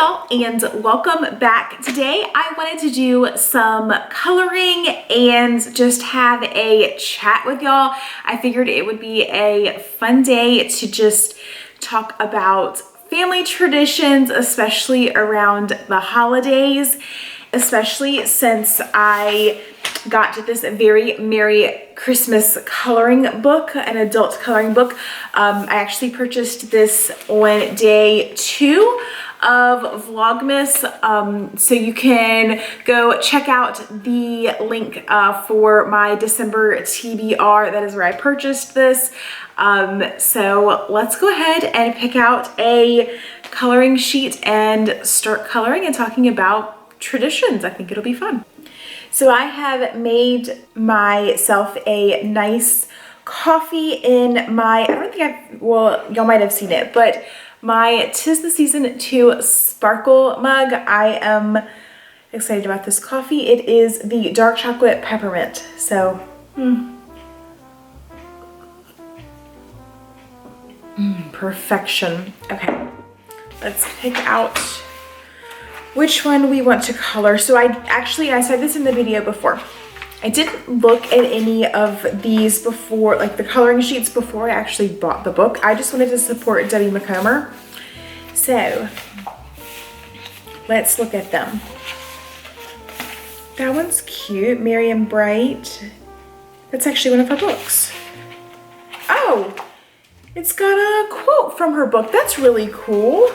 y'all, and welcome back. Today I wanted to do some coloring and just have a chat with y'all. I figured it would be a fun day to just talk about family traditions, especially around the holidays, especially since I got this very Merry Christmas coloring book, an adult coloring book. I actually purchased this on day 2 of Vlogmas, so you can go check out the link for my December TBR. That is where I purchased this. So let's go ahead and pick out a coloring sheet and start coloring and talking about traditions. I think it'll be fun. So I have made myself a nice coffee in my, I don't think well, y'all might have seen it, but my 'Tis the Season to Sparkle mug. I am excited about this coffee. It is the dark chocolate peppermint. So, perfection. Okay, let's pick out which one we want to color. So I said this in the video before. I didn't look at any of these before, like the coloring sheets, before I actually bought the book. I just wanted to support Debbie Macomber. So let's look at them. That one's cute, Merry and Bright. That's actually one of her books. Oh, it's got a quote from her book. That's really cool.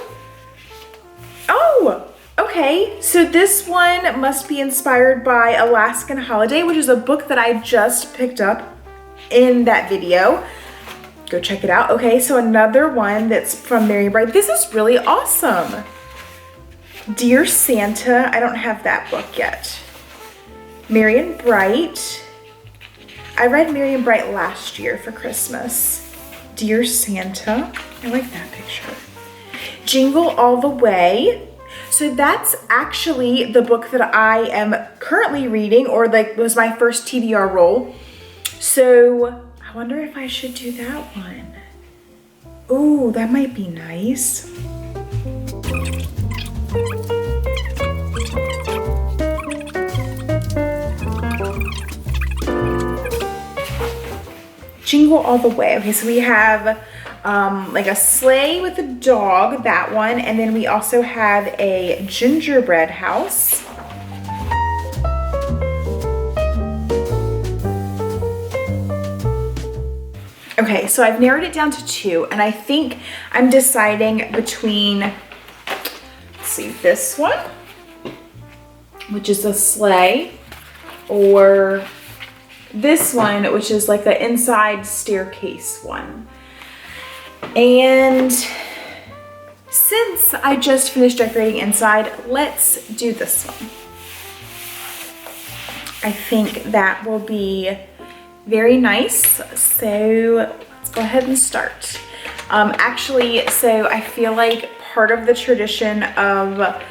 Oh, okay, so this one must be inspired by Alaskan Holiday, which is a book that I just picked up in that video. Go check it out. Okay, so another one that's from Merry and Bright. This is really awesome. Dear Santa, I don't have that book yet. Merry and Bright. I read Merry and Bright last year for Christmas. Dear Santa, I like that picture. Jingle All the Way. So that's actually the book that I am currently reading, or like was my first TBR roll. So I wonder if I should do that one. Ooh, that might be nice. Jingle All the Way. Okay, so we have like a sleigh with a dog, that one, and then we also have a gingerbread house. Okay, so I've narrowed it down to 2, and I think I'm deciding between, let's see, this one, which is a sleigh, or this one, which is like the inside staircase one. And since I just finished decorating inside, let's do this one. I think that will be very nice. So let's go ahead and start. Actually, so I feel like part of the tradition of,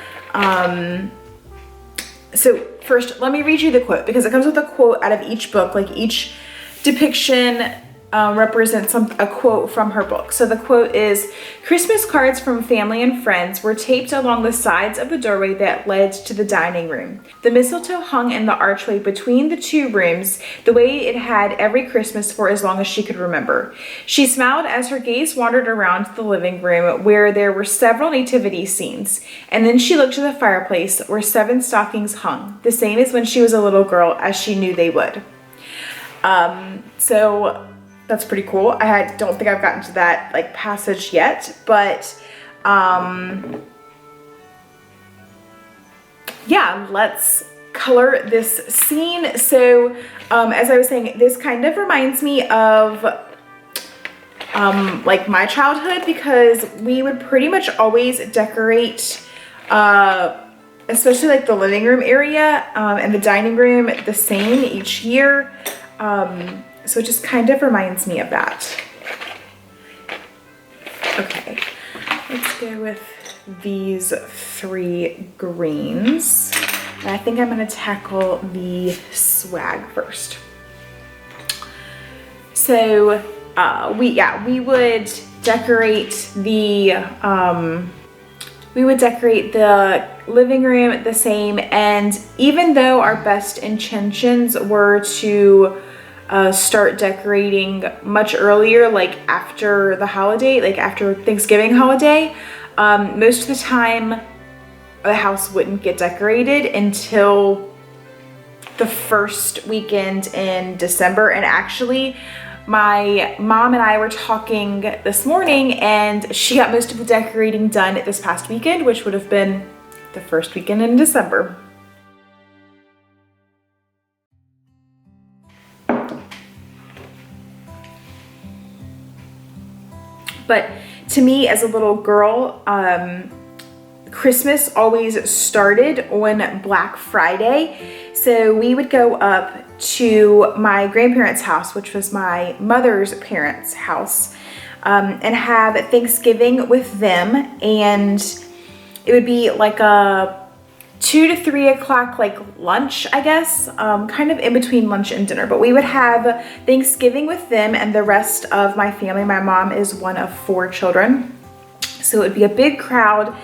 so first, let me read you the quote, because it comes with a quote out of each book. Like each depiction represents a quote from her book. So the quote is, Christmas cards from family and friends were taped along the sides of the doorway that led to the dining room. The mistletoe hung in the archway between the 2 rooms, the way it had every Christmas for as long as she could remember. She smiled as her gaze wandered around the living room, where there were several nativity scenes, and then she looked to the fireplace where 7 stockings hung, the same as when she was a little girl, as she knew they would. So that's pretty cool. I don't think I've gotten to that like passage yet, but yeah, let's color this scene. So as I was saying, this kind of reminds me of like my childhood, because we would pretty much always decorate especially like the living room area and the dining room the same each year. So it just kind of reminds me of that. Okay, let's go with these 3 greens. And I think I'm gonna tackle the swag first. So we would decorate the we would decorate the living room the same. And even though our best intentions were to start decorating much earlier, like after the holiday, like after Thanksgiving holiday, most of the time the house wouldn't get decorated until the first weekend in December. And actually, my mom and I were talking this morning, and she got most of the decorating done this past weekend, which would have been the first weekend in December. But to me, as a little girl, Christmas always started on Black Friday. So we would go up to my grandparents' house, which was my mother's parents' house, and have Thanksgiving with them. And it would be like a 2 to 3 o'clock like lunch, I guess, kind of in between lunch and dinner. But we would have Thanksgiving with them and the rest of my family. My mom is one of 4 children. So it would be a big crowd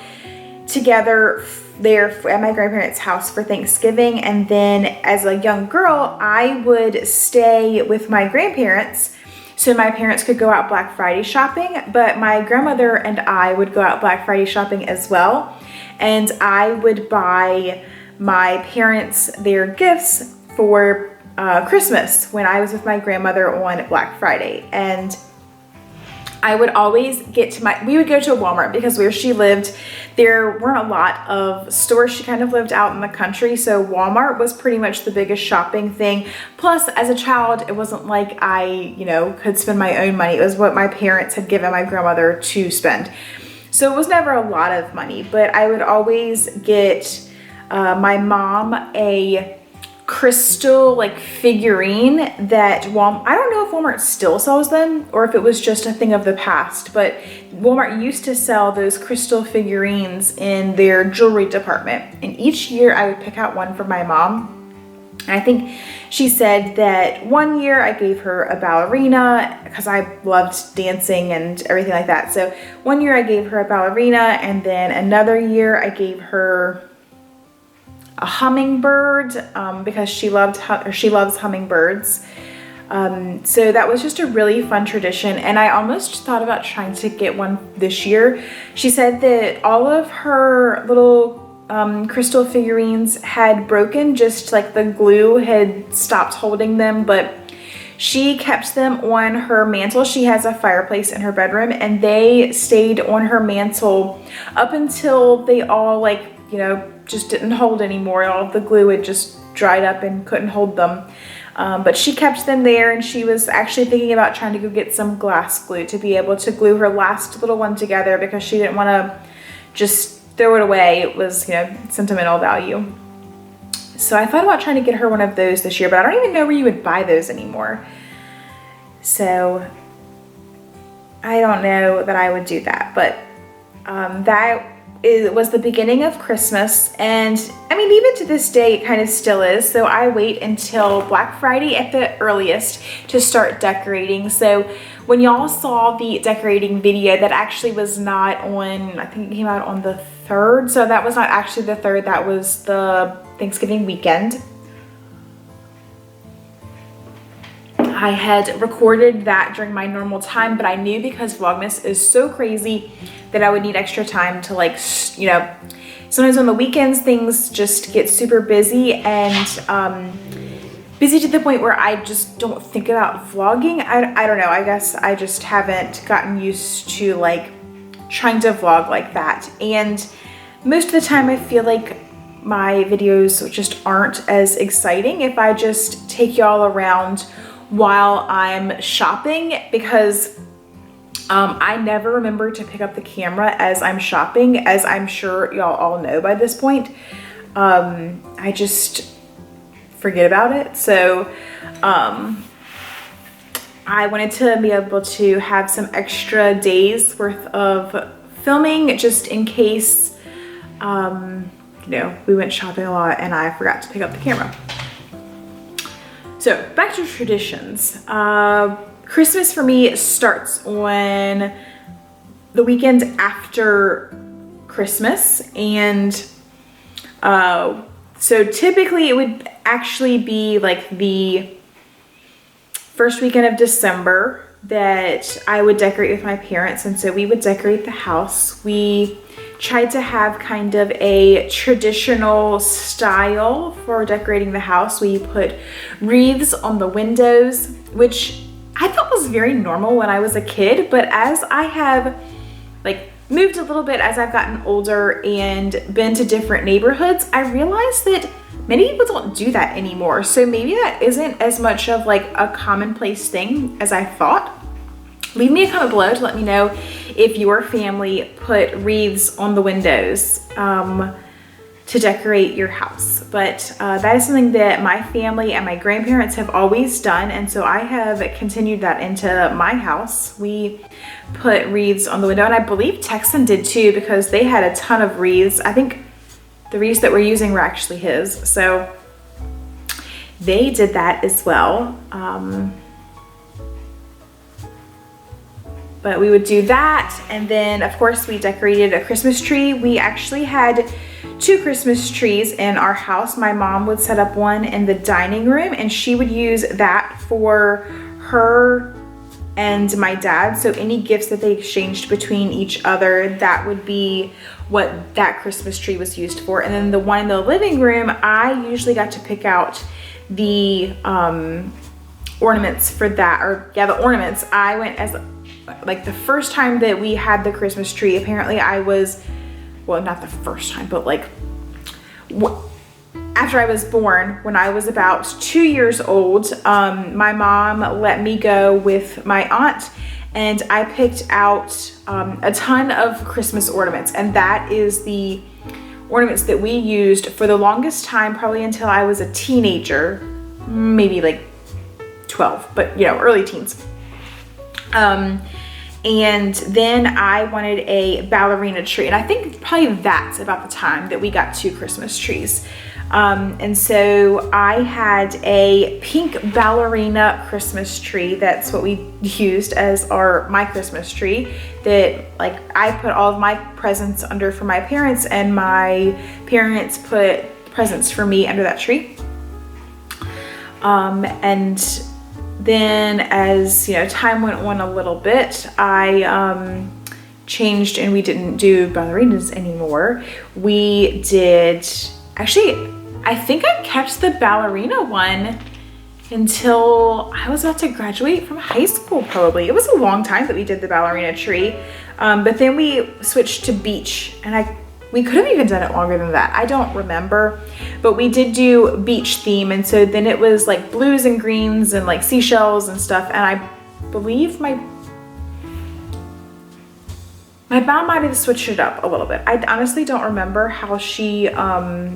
together there at my grandparents' house for Thanksgiving. And then as a young girl, I would stay with my grandparents so my parents could go out Black Friday shopping, but my grandmother and I would go out Black Friday shopping as well. And I would buy my parents their gifts for Christmas when I was with my grandmother on Black Friday. And I would always we would go to a Walmart because where she lived, there weren't a lot of stores. She kind of lived out in the country, so Walmart was pretty much the biggest shopping thing. Plus, as a child, it wasn't like I, could spend my own money. It was what my parents had given my grandmother to spend. So it was never a lot of money, but I would always get my mom a crystal like figurine that Walmart, I don't know if Walmart still sells them or if it was just a thing of the past, but Walmart used to sell those crystal figurines in their jewelry department. And each year I would pick out one for my mom. And I think she said that one year I gave her a ballerina because I loved dancing and everything like that. So one year I gave her a ballerina, and then another year I gave her a hummingbird because she loves hummingbirds. So that was just a really fun tradition, and I almost thought about trying to get one this year. She said that all of her little crystal figurines had broken, just like the glue had stopped holding them, but she kept them on her mantle. She has a fireplace in her bedroom, and they stayed on her mantle up until they all just didn't hold anymore. All of the glue had just dried up and couldn't hold them. But she kept them there, and she was actually thinking about trying to go get some glass glue to be able to glue her last little one together because she didn't want to just throw it away. It was, sentimental value. So I thought about trying to get her one of those this year, but I don't even know where you would buy those anymore. So I don't know that I would do that, but it was the beginning of Christmas, and I mean, even to this day, it kind of still is. So I wait until Black Friday at the earliest to start decorating. So when y'all saw the decorating video, that actually was not on, I think it came out on the 3rd. So that was not actually the 3rd, that was the Thanksgiving weekend. I had recorded that during my normal time, but I knew because Vlogmas is so crazy that I would need extra time to sometimes on the weekends things just get super busy and busy to the point where I just don't think about vlogging. I don't know, I guess I just haven't gotten used to trying to vlog like that. And most of the time I feel like my videos just aren't as exciting if I just take y'all around while I'm shopping, because I never remember to pick up the camera as I'm shopping, as I'm sure y'all all know by this point. I just forget about it. So I wanted to be able to have some extra days worth of filming just in case we went shopping a lot and I forgot to pick up the camera. So back to traditions. Christmas for me starts on the weekend after Christmas, and so typically it would actually be like the first weekend of December that I would decorate with my parents, and so we would decorate the house. We tried to have kind of a traditional style for decorating the house. We put wreaths on the windows, which I thought was very normal when I was a kid, but as I have like moved a little bit as I've gotten older and been to different neighborhoods, I realized that many people don't do that anymore. So maybe that isn't as much of like a commonplace thing as I thought. Leave me a comment below to let me know if your family put wreaths on the windows to decorate your house. But that is something that my family and my grandparents have always done, and so I have continued that into my house. We put wreaths on the window, and I believe Texan did too, because they had a ton of wreaths. I think the wreaths that we're using were actually his, so they did that as well. But we would do that, and then of course we decorated a Christmas tree. We actually had 2 Christmas trees in our house. My mom would set up one in the dining room, and she would use that for her and my dad. So any gifts that they exchanged between each other, that would be what that Christmas tree was used for. And then the one in the living room, I usually got to pick out the ornaments for that, or yeah, the ornaments. I went as like the first time that we had the Christmas tree, apparently I was, well, not the first time, but like after I was born, when I was about 2 years old, my mom let me go with my aunt, and I picked out a ton of Christmas ornaments, and that is the ornaments that we used for the longest time, probably until I was a teenager, maybe like 12, but you know, early teens. And then I wanted a ballerina tree, and I think probably that's about the time that we got 2 Christmas trees. And so I had a pink ballerina Christmas tree. That's what we used as my Christmas tree, that like I put all of my presents under for my parents, and my parents put presents for me under that tree. And then as you know, time went on a little bit, I changed, and we didn't do ballerinas anymore. We did, actually, I think I kept the ballerina one until I was about to graduate from high school, probably. It was a long time that we did the ballerina tree, but then we switched to beach, and we could have even done it longer than that. I don't remember, but we did do beach theme, and so then it was like blues and greens and like seashells and stuff, and I believe my mom might have switched it up a little bit. I honestly don't remember how she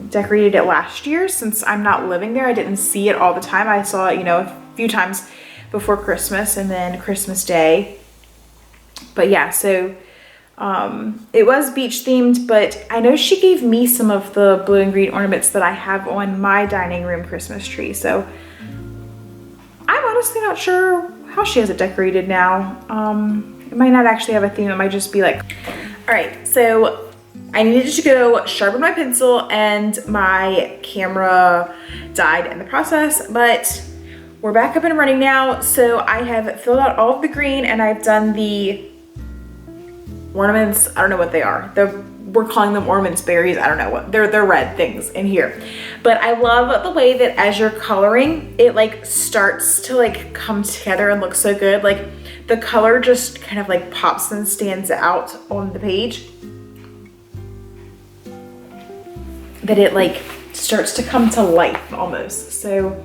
decorated it last year, since I'm not living there. I didn't see it all the time. I saw it, you know, a few times before Christmas and then Christmas Day. But yeah, so it was beach themed, but I know she gave me some of the blue and green ornaments that I have on my dining room Christmas tree. So I'm honestly not sure how she has it decorated now. It might not actually have a theme. It might just be like, all right, so I needed to go sharpen my pencil, and my camera died in the process, but we're back up and running now. So I have filled out all of the green, and I've done the ornaments. I don't know what they are. We're calling them ornaments, berries. I don't know what, they're red things in here. But I love the way that as you're coloring, it like starts to like come together and look so good. Like the color just kind of like pops and stands out on the page. That it like starts to come to life almost. So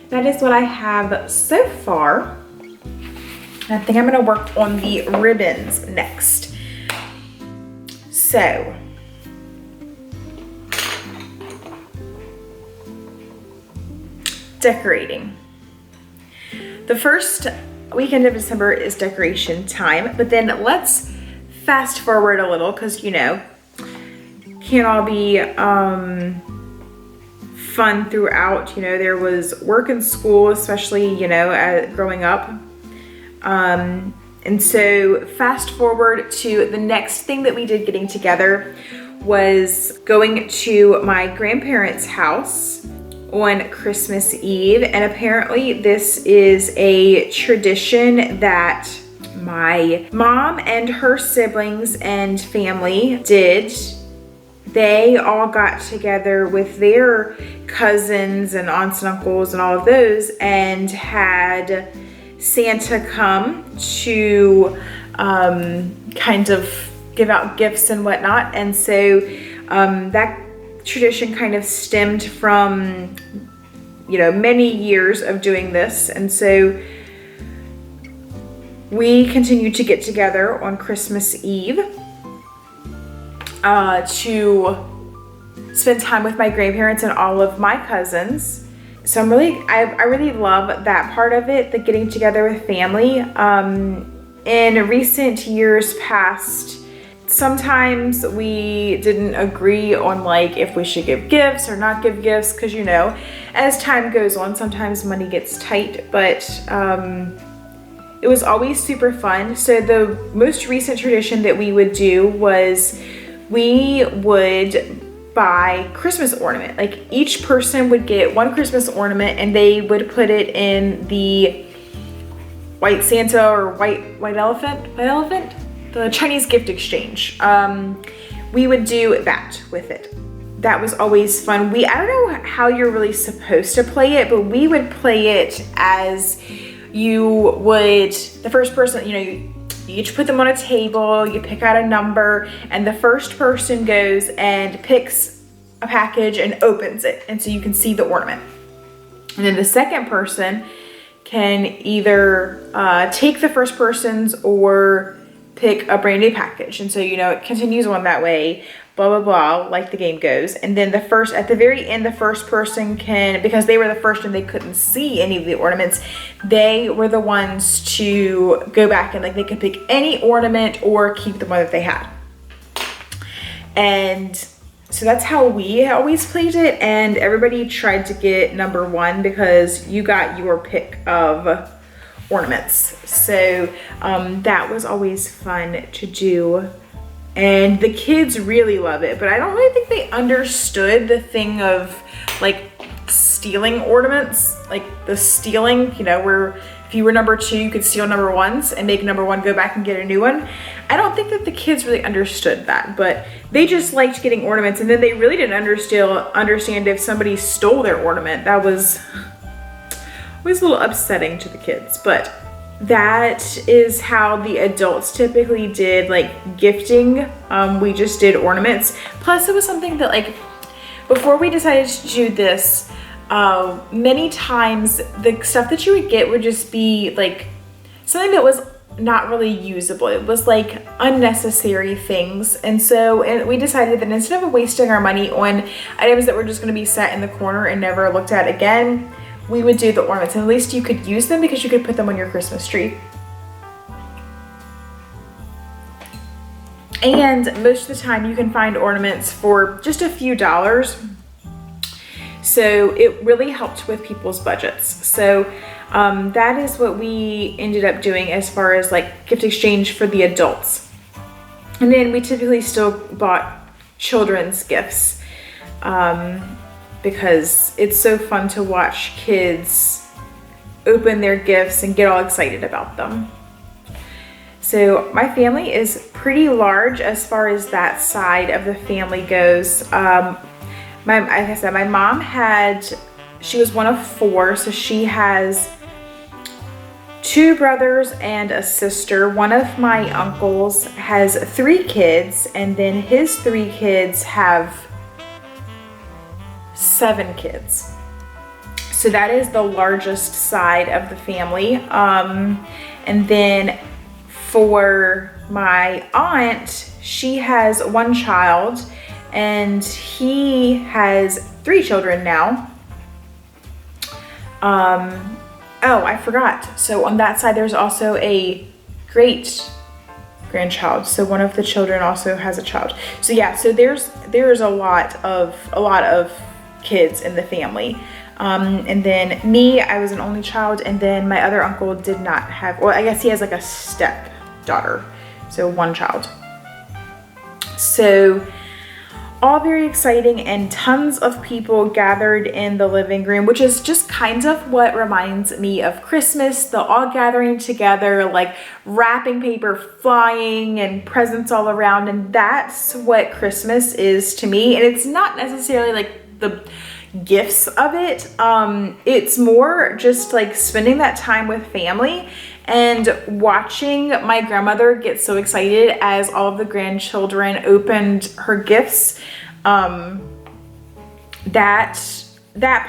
that is what I have so far. I think I'm gonna work on the ribbons next. So, decorating. The first weekend of December is decoration time, but then let's fast forward a little, because you know, can't all be fun throughout. You know, there was work and school, especially, you know, growing up. And And so fast forward to the next thing that we did getting together was going to my grandparents' house on Christmas Eve. And apparently this is a tradition that my mom and her siblings and family did. They all got together with their cousins and aunts and uncles and all of those and had Santa come to kind of give out gifts and whatnot. And so that tradition kind of stemmed from, you know, many years of doing this. And so we continued to get together on Christmas Eve to spend time with my grandparents and all of my cousins. So I really love that part of it, the getting together with family. In recent years past, sometimes we didn't agree on like if we should give gifts or not give gifts, because you know, as time goes on, sometimes money gets tight, but it was always super fun. So the most recent tradition that we would do was we would buy Christmas ornament. Like each person would get one Christmas ornament and they would put it in the white Santa or white elephant, the Chinese gift exchange. We would do that with it. That was always fun. I don't know how you're really supposed to play it, but we would play it as you would, the first person, you know, you each put them on a table, you pick out a number, and the first person goes and picks a package and opens it. And so you can see the ornament. And then the second person can either take the first person's or pick a brand new package. And so, you know, it continues on that way, blah, blah, blah, like the game goes. And then at the very end, the first person can, because they were the first and they couldn't see any of the ornaments, they were the ones to go back and like they could pick any ornament or keep the one that they had. And so that's how we always played it. And everybody tried to get number one because you got your pick of ornaments. So that was always fun to do. And the kids really love it, but I don't really think they understood the thing of like stealing ornaments, like the stealing, you know, where if you were number two, you could steal number ones and make number one go back and get a new one. I don't think that the kids really understood that, but they just liked getting ornaments. And then they really didn't understand if somebody stole their ornament. That was always a little upsetting to the kids, but that is how the adults typically did like gifting. We just did ornaments. Plus it was something that like, before we decided to do this, many times the stuff that you would get would just be like something that was not really usable. It was like unnecessary things. And so we decided that instead of wasting our money on items that were just going to be set in the corner and never looked at again, we would do the ornaments, and at least you could use them because you could put them on your Christmas tree. And most of the time you can find ornaments for just a few dollars. So it really helped with people's budgets. So that is what we ended up doing as far as like gift exchange for the adults. And then we typically still bought children's gifts. Because it's so fun to watch kids open their gifts and get all excited about them. So my family is pretty large as far as that side of the family goes. Like I said, my mom she was one of four, so she has two brothers and a sister. One of my uncles has 3 kids, and then his 3 kids have 7 kids. So that is the largest side of the family. And then for my aunt, she has 1 child and he has 3 children now. Oh, I forgot. So on that side, there's also a great grandchild. So one of the children also has a child. So yeah, so there's a lot of kids in the family. And then me, I was an only child, and then my other uncle did not have, well, I guess he has like a step daughter, so one child. So all very exciting, and tons of people gathered in the living room, which is just kind of what reminds me of Christmas, the all gathering together, like wrapping paper flying and presents all around. And that's what Christmas is to me. And it's not necessarily like the gifts of it. It's more just like spending that time with family and watching my grandmother get so excited as all of the grandchildren opened her gifts. That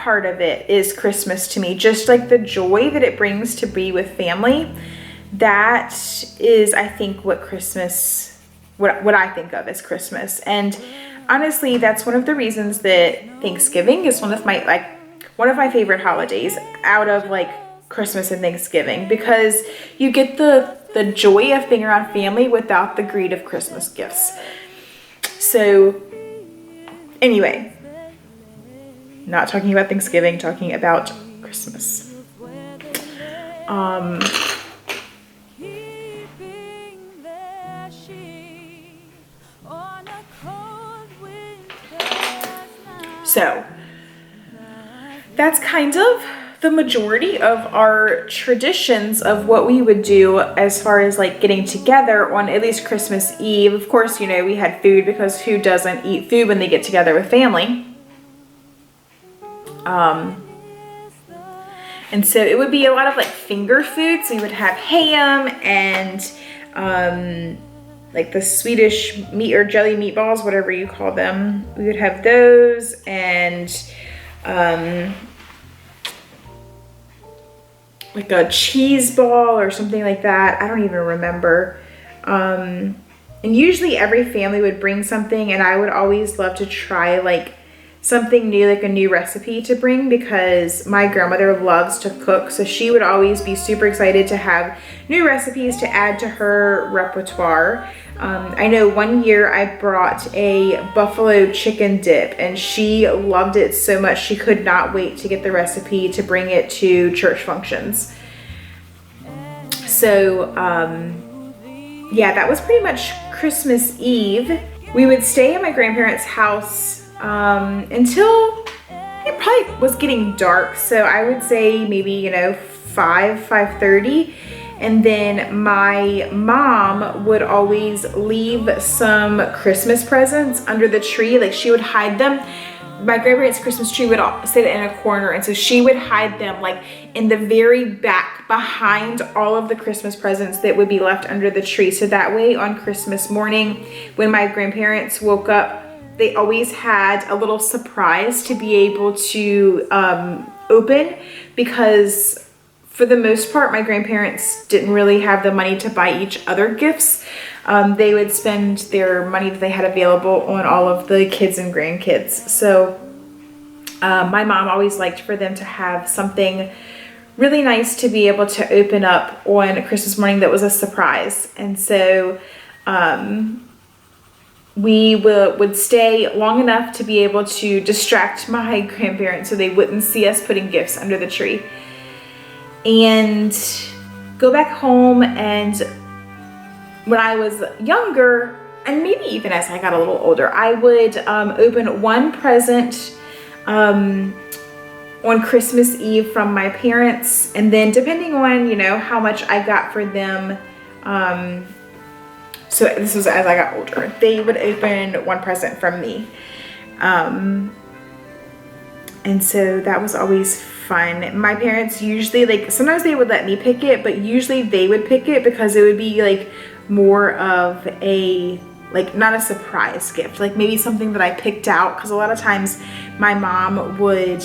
part of it is Christmas to me. Just like the joy that it brings to be with family. That is, I think, what Christmas, what I think of as Christmas. And honestly, that's one of the reasons that Thanksgiving is one of my favorite holidays out of like Christmas and Thanksgiving, because you get the joy of being around family without the greed of Christmas gifts. So anyway, not talking about Thanksgiving, talking about Christmas. So that's kind of the majority of our traditions of what we would do as far as like getting together on at least Christmas Eve. Of course, you know, we had food, because who doesn't eat food when they get together with family? And so it would be a lot of like finger foods. We would have ham and like the Swedish meat or jelly meatballs, whatever you call them. We would have those, and like a cheese ball or something like that. I don't even remember. And usually every family would bring something, and I would always love to try like something new, like a new recipe to bring, because my grandmother loves to cook. So she would always be super excited to have new recipes to add to her repertoire. I know one year I brought a buffalo chicken dip, and she loved it so much she could not wait to get the recipe to bring it to church functions. So yeah, that was pretty much Christmas Eve. We would stay at my grandparents' house until it probably was getting dark. So I would say maybe, you know, 5:30. And then my mom would always leave some Christmas presents under the tree. Like she would hide them. My grandparents' Christmas tree would sit in a corner, and so she would hide them like in the very back behind all of the Christmas presents that would be left under the tree. So that way on Christmas morning when my grandparents woke up, they always had a little surprise to be able to open, because for the most part, my grandparents didn't really have the money to buy each other gifts. They would spend their money that they had available on all of the kids and grandkids. So my mom always liked for them to have something really nice to be able to open up on Christmas morning that was a surprise. And so we would stay long enough to be able to distract my grandparents so they wouldn't see us putting gifts under the tree, and go back home. And when I was younger, and maybe even as I got a little older, I would open one present on Christmas Eve from my parents, and then depending on, you know, how much I got for them, so this was as I got older, they would open one present from me. And so that was always fun. My parents usually, like, sometimes they would let me pick it, but usually they would pick it because it would be like more of a, like, not a surprise gift, like maybe something that I picked out, because a lot of times my mom would,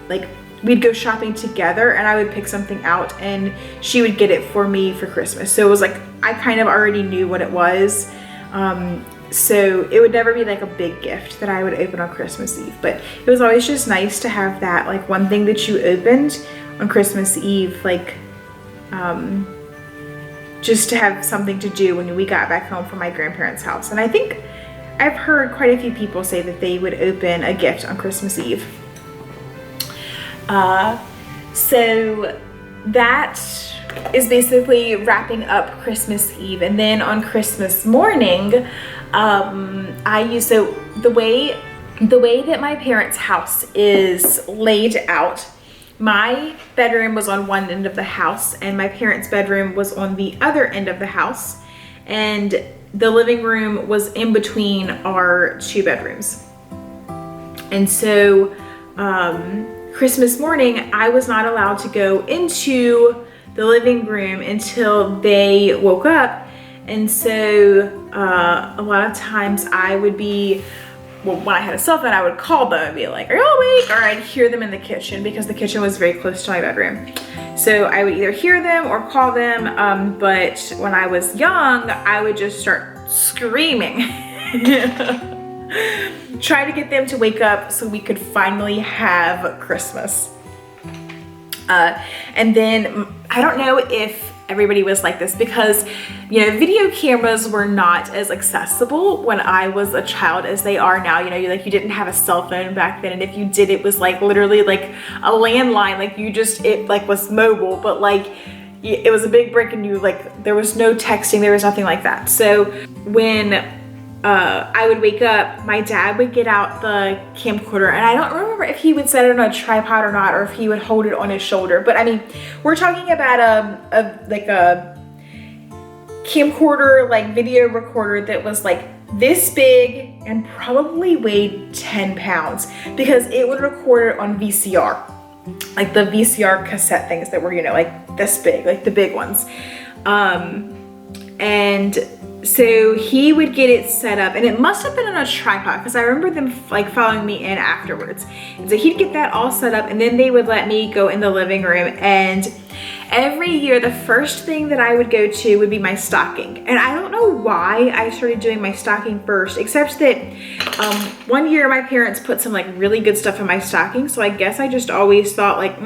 like, we'd go shopping together and I would pick something out and she would get it for me for Christmas. So it was like, I kind of already knew what it was. So it would never be like a big gift that I would open on Christmas Eve, but it was always just nice to have that, like, one thing that you opened on Christmas Eve, like, just to have something to do when we got back home from my grandparents' house. And I think I've heard quite a few people say that they would open a gift on Christmas Eve. So that is basically wrapping up Christmas Eve. And then on Christmas morning, so the way that my parents' house is laid out, my bedroom was on one end of the house and my parents' bedroom was on the other end of the house. And the living room was in between our two bedrooms. And so Christmas morning, I was not allowed to go into the living room until they woke up. And so a lot of times I would be, well, when I had a cell phone, I would call them and be like, are y'all awake? Or I'd hear them in the kitchen because the kitchen was very close to my bedroom. So I would either hear them or call them. But when I was young, I would just start screaming. Try to get them to wake up so we could finally have Christmas. And then I don't know if everybody was like this because, you know, video cameras were not as accessible when I was a child as they are now. You know, you didn't have a cell phone back then, and if you did, it was like literally like a landline. Like it like was mobile, but like it was a big brick, and there was no texting, there was nothing like that. So when I would wake up, my dad would get out the camcorder, and I don't remember if he would set it on a tripod or not, or if he would hold it on his shoulder. But I mean, we're talking about a camcorder, like video recorder that was like this big and probably weighed 10 pounds because it would record it on VCR, like the VCR cassette things that were, you know, like this big, like the big ones. And so he would get it set up, and it must have been on a tripod because I remember them like following me in afterwards. And so he'd get that all set up, and then they would let me go in the living room. And every year, the first thing that I would go to would be my stocking. And I don't know why I started doing my stocking first, except that one year my parents put some like really good stuff in my stocking. So I guess I just always thought like,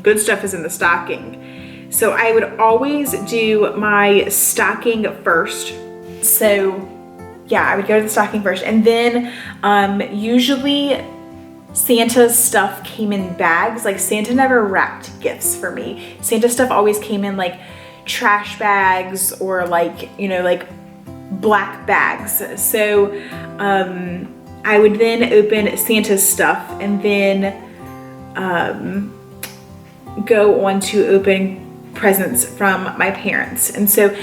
good stuff is in the stocking. So I would always do my stocking first. So yeah, I would go to the stocking first. And then usually Santa's stuff came in bags. Like Santa never wrapped gifts for me. Santa stuff always came in like trash bags or like, you know, like black bags. So I would then open Santa's stuff and then go on to open presents from my parents. And so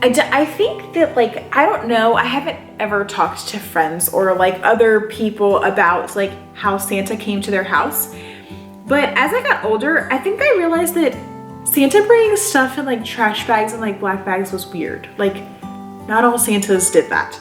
I think that, like, I don't know, I haven't ever talked to friends or like other people about like how Santa came to their house. But as I got older, I think I realized that Santa bringing stuff in like trash bags and like black bags was weird. Like, not all Santas did that.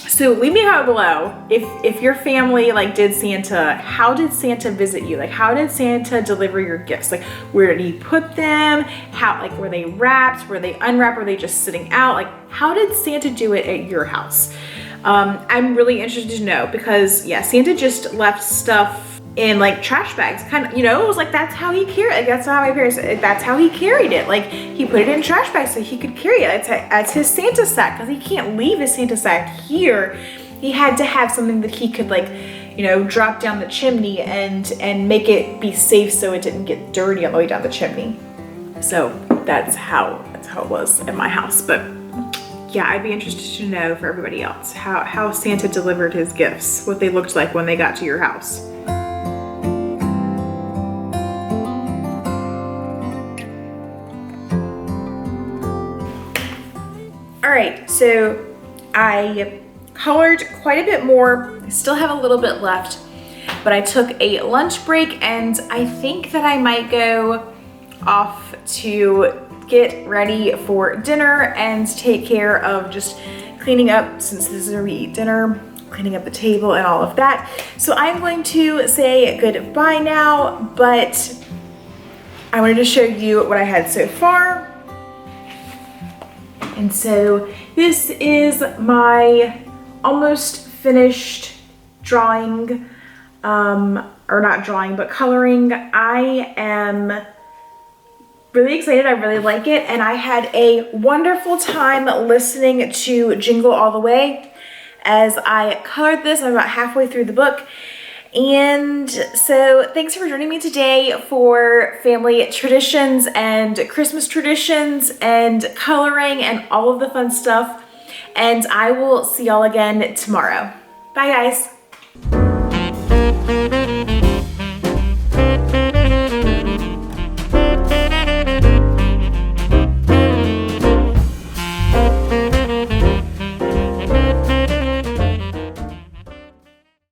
So leave me a comment below if your family like did Santa. How did Santa visit you? Like, how did Santa deliver your gifts? Like, where did he put them? How, like, were they wrapped? Were they unwrapped? Were they just sitting out? Like, how did Santa do it at your house? I'm really interested to know because yeah, Santa just left stuff in like trash bags, kind of, you know, it was like, that's how he carried it. That's how my parents, that's how he carried it. Like, he put it in trash bags so he could carry it. That's his Santa sack, because he can't leave his Santa sack here. He had to have something that he could, like, you know, drop down the chimney and make it be safe so it didn't get dirty on the way down the chimney. So that's how it was in my house. But yeah, I'd be interested to know for everybody else how Santa delivered his gifts, what they looked like when they got to your house. All right, so I colored quite a bit more. I still have a little bit left, but I took a lunch break and I think that I might go off to get ready for dinner and take care of just cleaning up, since this is where we eat dinner, cleaning up the table and all of that. So I'm going to say goodbye now, but I wanted to show you what I had so far. And so this is my almost finished drawing, or not drawing, but coloring. I am really excited. I really like it. And I had a wonderful time listening to Jingle All the Way as I colored this. I'm about halfway through the book. And so thanks for joining me today for family traditions and Christmas traditions and coloring and all of the fun stuff. And I will see y'all again tomorrow. Bye guys.